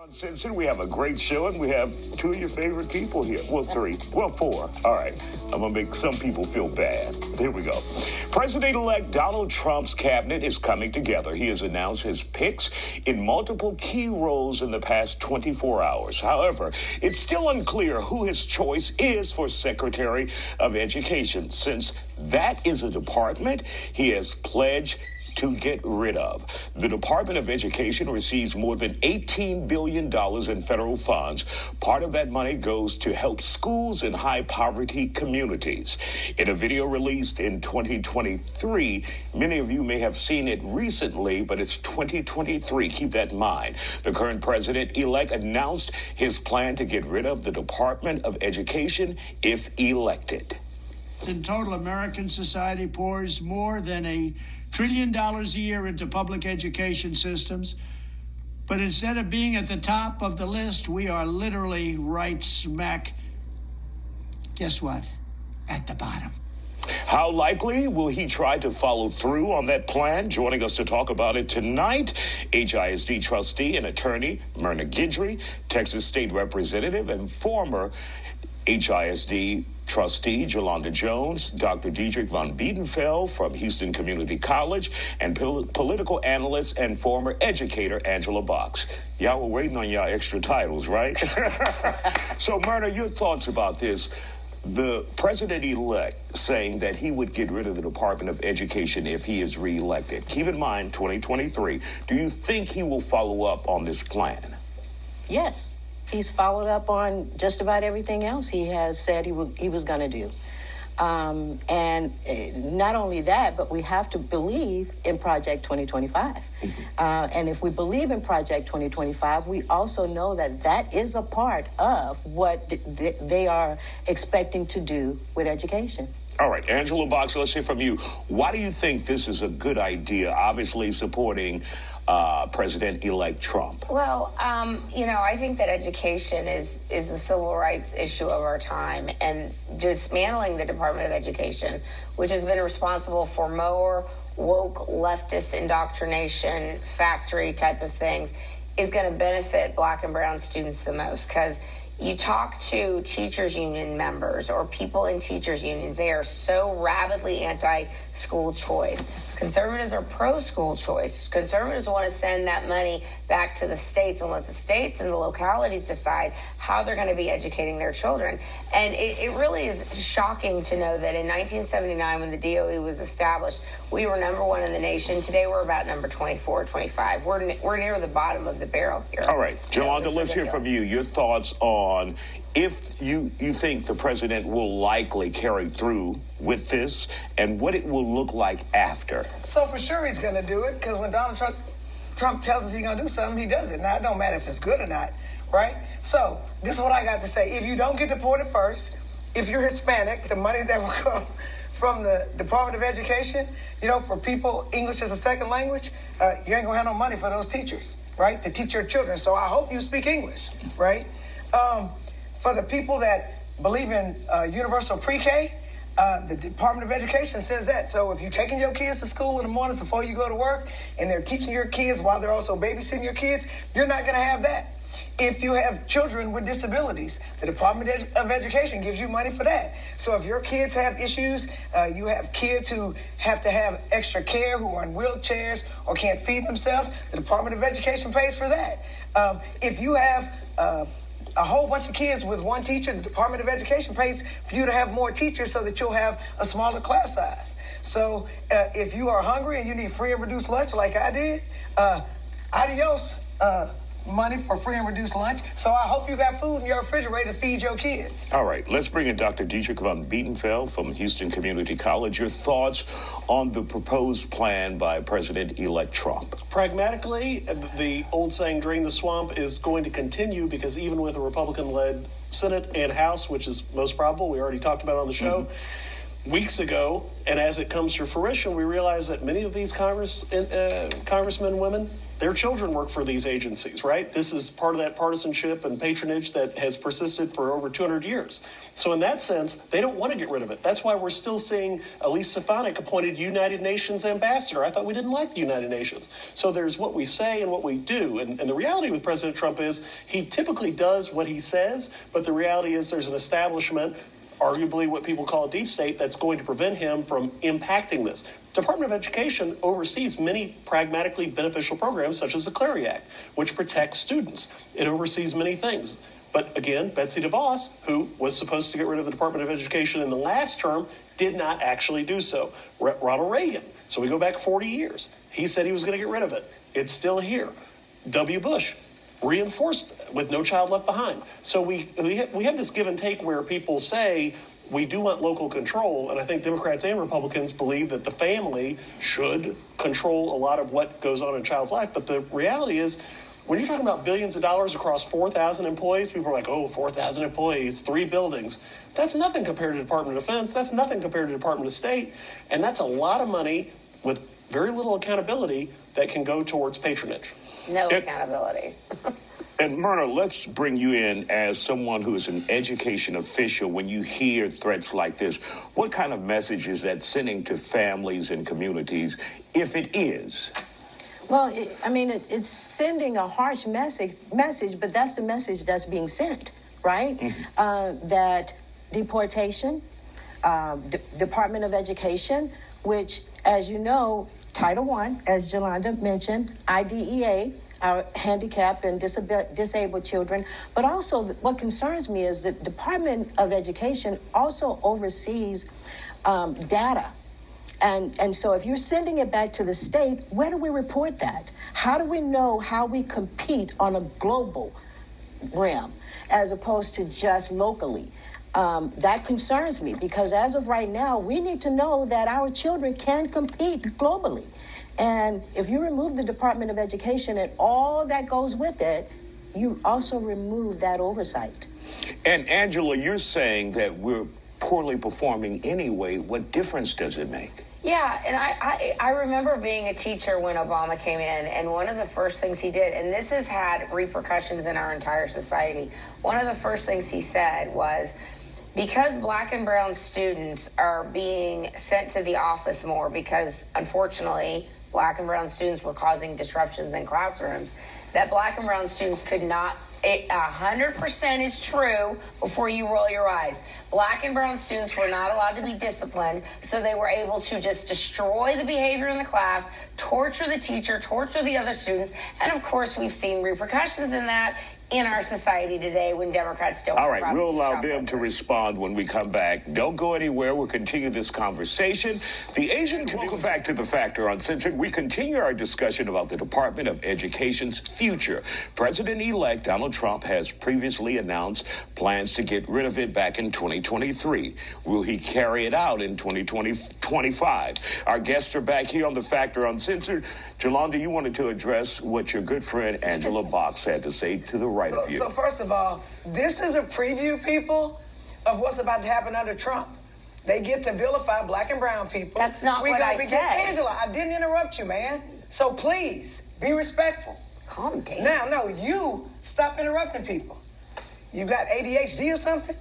Uncensored. We have a great show, and we have two of your favorite people here. Well, three. Well, four. All right. I'm going to make some people feel bad. Here we go. President-elect Donald Trump's cabinet is coming together. He has announced his picks in multiple key roles in the past 24 hours. However, it's still unclear who his choice is for Secretary of Education, since that is a department he has pledged to get rid of. The Department of Education receives more than $18 billion in federal funds. Part of that money goes to help schools in high-poverty communities. In a video released in 2023, many of you may have seen it recently, but it's 2023. Keep that in mind. The current president-elect announced his plan to get rid of the Department of Education if elected. In total, American society pours more than $1 trillion a year into public education systems. But instead of being at the top of the list, we are literally right smack, guess what, at the bottom. How likely will he try to follow through on that plan? Joining us to talk about it tonight, HISD trustee and attorney Myrna Guidry, Texas State Representative and former HISD trustee Jolanda Jones, Dr. Diedrich von Biedenfeld from Houston Community College, and political analyst and former educator Angela Box. Y'all were waiting on y'all extra titles, right? So, Myrna, your thoughts about this? The president-elect saying that he would get rid of the Department of Education if he is reelected. Keep in mind, 2023. Do you think he will follow up on this plan? Yes. He's followed up on just about everything else he has said he was going to do. And not only that, but we have to believe in Project 2025. And if we believe in Project 2025, we also know that that is a part of what they are expecting to do with education. All right, Angela Box, let's hear from you. Why do you think this is a good idea, obviously supporting President-elect Trump? Well, I think that education is the civil rights issue of our time, and dismantling the Department of Education, which has been responsible for more woke leftist indoctrination, factory type of things, is going to benefit Black and brown students the most. Because you talk to teachers union members or people in teachers unions, they are so rabidly anti-school choice. Conservatives are pro-school choice. Conservatives want to send that money back to the states and let the states and the localities decide how they're going to be educating their children. And it really is shocking to know that in 1979, when the DOE was established, we were number one in the nation. Today, we're about number 24, 25. We're near the bottom of the barrel here. All right. Jolanda, let's hear from you. Your thoughts on if you think the president will likely carry through with this and what it will look like after. So for sure he's going to do it, because when Donald Trump tells us he's going to do something, he does it. Now, it don't matter if it's good or not, right? So this is what I got to say. If you don't get deported first, if you're Hispanic, the money that will come from the Department of Education, for people, English as a second language, you ain't going to have no money for those teachers, right, to teach your children. So I hope you speak English, right? For the people that believe in universal pre-K, the Department of Education says that. So if you're taking your kids to school in the mornings before you go to work, and they're teaching your kids while they're also babysitting your kids, you're not going to have that. If you have children with disabilities, the Department of Education gives you money for that. So if your kids have issues, you have kids who have to have extra care, who are in wheelchairs or can't feed themselves, the Department of Education pays for that. If you have a whole bunch of kids with one teacher, the Department of Education pays for you to have more teachers so that you'll have a smaller class size. So if you are hungry and you need free and reduced lunch like I did, adios, money for free and reduced lunch. So I hope you got food in your refrigerator to feed your kids. All right, let's bring in Dr. Diedrich von Biedenfeld from Houston Community College. Your thoughts on the proposed plan by President-elect Trump? Pragmatically, the old saying, drain the swamp, is going to continue, because even with a Republican-led Senate and House, which is most probable, we already talked about it on the show, weeks ago, and as it comes to fruition, we realize that many of these congressmen and women, Their children work for these agencies, right? This is part of that partisanship and patronage that has persisted for over 200 years. So in that sense, they don't want to get rid of it. That's why we're still seeing Elise Stefanik appointed United Nations ambassador. I thought we didn't like the United Nations. So there's what we say and what we do. And the reality with President Trump is he typically does what he says, but the reality is there's an establishment, arguably what people call a deep state, that's going to prevent him from impacting this. Department of Education oversees many pragmatically beneficial programs, such as the Clery Act, which protects students. It oversees many things. But again, Betsy DeVos, who was supposed to get rid of the Department of Education in the last term, did not actually do so. Ronald Reagan, so we go back 40 years. He said he was going to get rid of it. It's still here. W. Bush reinforced with No Child Left Behind. So we have this give and take where people say we do want local control, and I think Democrats and Republicans believe that the family should control a lot of what goes on in a child's life. But the reality is, when you're talking about billions of dollars across 4,000 employees, people are like, oh, 4,000 employees, 3 buildings. That's nothing compared to the Department of Defense. That's nothing compared to the Department of State. And that's a lot of money with very little accountability that can go towards patronage. No accountability. And Myrna, let's bring you in as someone who is an education official. When you hear threats like this, what kind of message is that sending to families and communities, if it is? Well, it's sending a harsh message, but that's the message that's being sent, right? That deportation, Department of Education, which, as you know, Title I, as Jolanda mentioned, IDEA, our handicapped and disabled children. But also what concerns me is the Department of Education also oversees data. And so if you're sending it back to the state, where do we report that? How do we know how we compete on a global realm as opposed to just locally? That concerns me because as of right now, we need to know that our children can compete globally. And if you remove the Department of Education and all that goes with it, you also remove that oversight. And Angela, you're saying that we're poorly performing anyway. What difference does it make? Yeah, and I remember being a teacher when Obama came in, and one of the first things he did, and this has had repercussions in our entire society, one of the first things he said was, because Black and brown students are being sent to the office more because, unfortunately, Black and brown students were causing disruptions in classrooms, that Black and brown students could not, 100% is true before you roll your eyes. Black and brown students were not allowed to be disciplined, so they were able to just destroy the behavior in the class, torture the teacher, torture the other students, and of course we've seen repercussions in that in our society today when Democrats don't. All right, we'll allow them to respond when we come back. Don't go anywhere. We'll continue this conversation. The Asian community. Welcome back to The Factor Uncensored. We continue our discussion about the Department of Education's future. President-elect Donald Trump has previously announced plans to get rid of it back in 2023. Will he carry it out in 2025? Our guests are back here on The Factor Uncensored. Jolanda, you wanted to address what your good friend Angela Box had to say to the right of you. So first of all, this is a preview, people, of what's about to happen under Trump. They get to vilify Black and brown people. That's not what I said. Angela, I didn't interrupt you, man. So please, be respectful. Calm down. Now, no, you stop interrupting people. You got ADHD or something?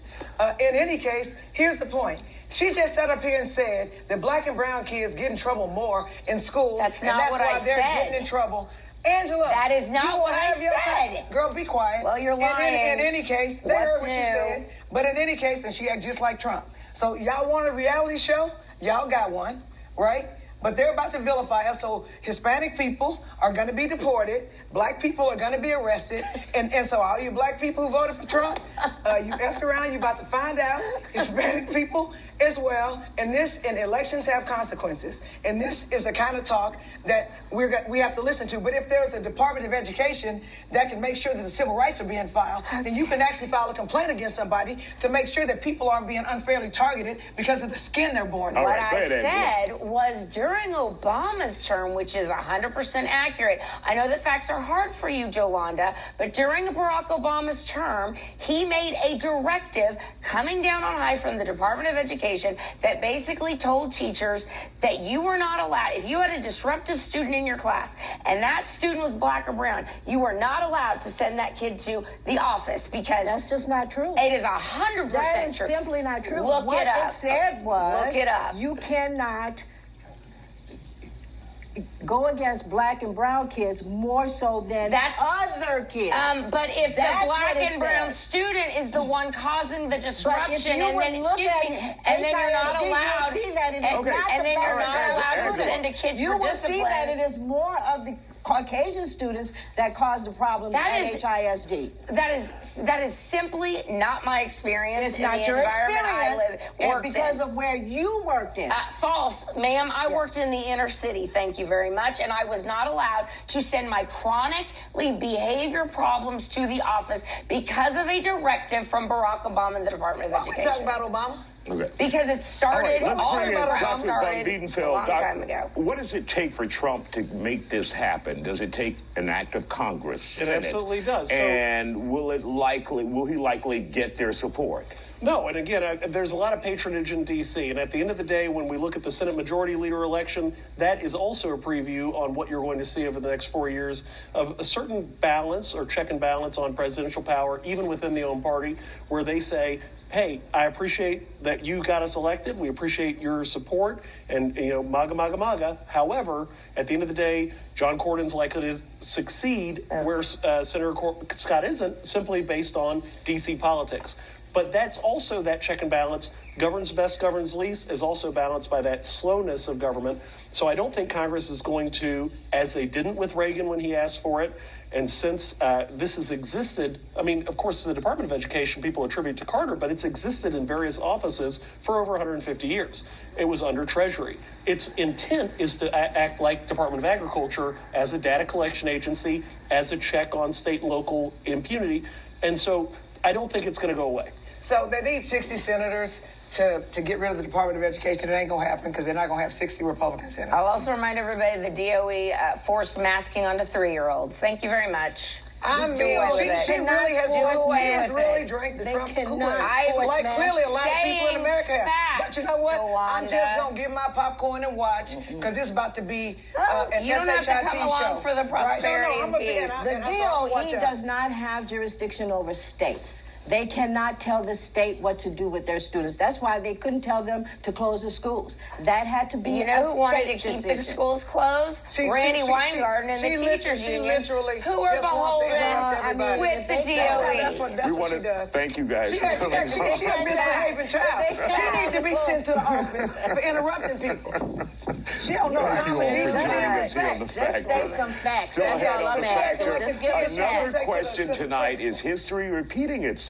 In any case, here's the point. She just sat up here and said that Black and brown kids get in trouble more in school. That's not what I said. And that's why they're getting in trouble. Angela, that is not what I said. Girl, be quiet. Well, you're lying. In any case, they heard what you said. But in any case, and she acted just like Trump. So y'all want a reality show? Y'all got one, right? But they're about to vilify us. So Hispanic people are going to be deported. Black people are going to be arrested. And so all you Black people who voted for Trump, you effed around, you're about to find out. Hispanic people as well. And elections have consequences. And this is the kind of talk that we have to listen to. But if there's a Department of Education that can make sure that the civil rights are being filed, then you can actually file a complaint against somebody to make sure that people aren't being unfairly targeted because of the skin they're born in. What I said was during Obama's term, which is 100% accurate. I know the facts are hard for you, Jolanda, but during Barack Obama's term, he made a directive coming down on high from the Department of Education Education that basically told teachers that you were not allowed, if you had a disruptive student in your class and that student was black or brown, you were not allowed to send that kid to the office because That's just not true. it is 100% That is true. simply not true. Look What it up. said was, Look it up. you cannot go against black and brown kids more so than other kids. But if That's the black what it and brown says. student is the one causing the But if disruption, you and would then look at and then you're not HISD, allowed, you'll see that it is and, not and the then you're black not and allowed brown to student. send a kid You for will discipline. see that it is more of the Caucasian students that cause the problem That at is- HISD. That is simply not my experience. It's in not the your environment I experience, live, and worked because in. of where you worked in. False, ma'am. I worked in the inner city, thank you very much, and I was not allowed to send my chronically behavior problems to the office because of a directive from Barack Obama and the Department of We Education. talking about Obama? Okay. Because it started, Let's all bring this in crap Dr. Von started a Biedenfeld. long time ago. What does it take for Trump to make this happen? Does it take an act of Congress? It Senate? absolutely does. So- And will he likely get their support? No, and again, there's a lot of patronage in D.C., and at the end of the day, when we look at the Senate Majority Leader election, that is also a preview on what you're going to see over the next 4 years of a certain balance or check and balance on presidential power, even within the own party, where they say, hey, I appreciate that you got us elected. We appreciate your support and, MAGA, MAGA, MAGA. However, at the end of the day, John Cornyn's likely to succeed where Senator Scott isn't, simply based on D.C. politics. But that's also that check and balance. Governs best, governs least is also balanced by that slowness of government. So I don't think Congress is going to, as they didn't with Reagan when he asked for it, and since this has existed, I mean, of course, the Department of Education people attribute to Carter, but it's existed in various offices for over 150 years. It was under Treasury. Its intent is to act like Department of Agriculture as a data collection agency, as a check on state and local impunity. And so I don't think it's going to go away. So they need 60 senators to get rid of the Department of Education. It ain't going to happen because they're not going to have 60 Republican senators. I'll also remind everybody the DOE forced masking onto 3-year-olds. Thank you very much. I mean, Do away with she it. really has Do away just with really it. drank the They Trump cannot Kool-Aid. force Like masks. clearly a lot of people in Saying America have. But facts, you know what? I'm just Yolanda. going to get my popcorn and watch because it's about to be an you don't have to SHIT come along show. for the prosperity I'm and a big- peace. and The I'm sorry, watch DOE out. does not have jurisdiction over states. They cannot tell the state what to do with their students. That's why they couldn't tell them to close the schools. That had to be You a know who wanted to state keep decision. the schools closed? Randy Weingarten and the teachers union, who are just wants to interrupt beholden everybody. with the That's DOE. what We she does. Thank you guys She for has, coming she on. a misbehaving child. She needs to be sent to the office for interrupting people. She don't know Thank how you all many for joining us here on the Just Fact state Line. some facts. Still That's ahead all on I'm the asking. Factor. Just give me Another facts. question tonight: is history repeating itself?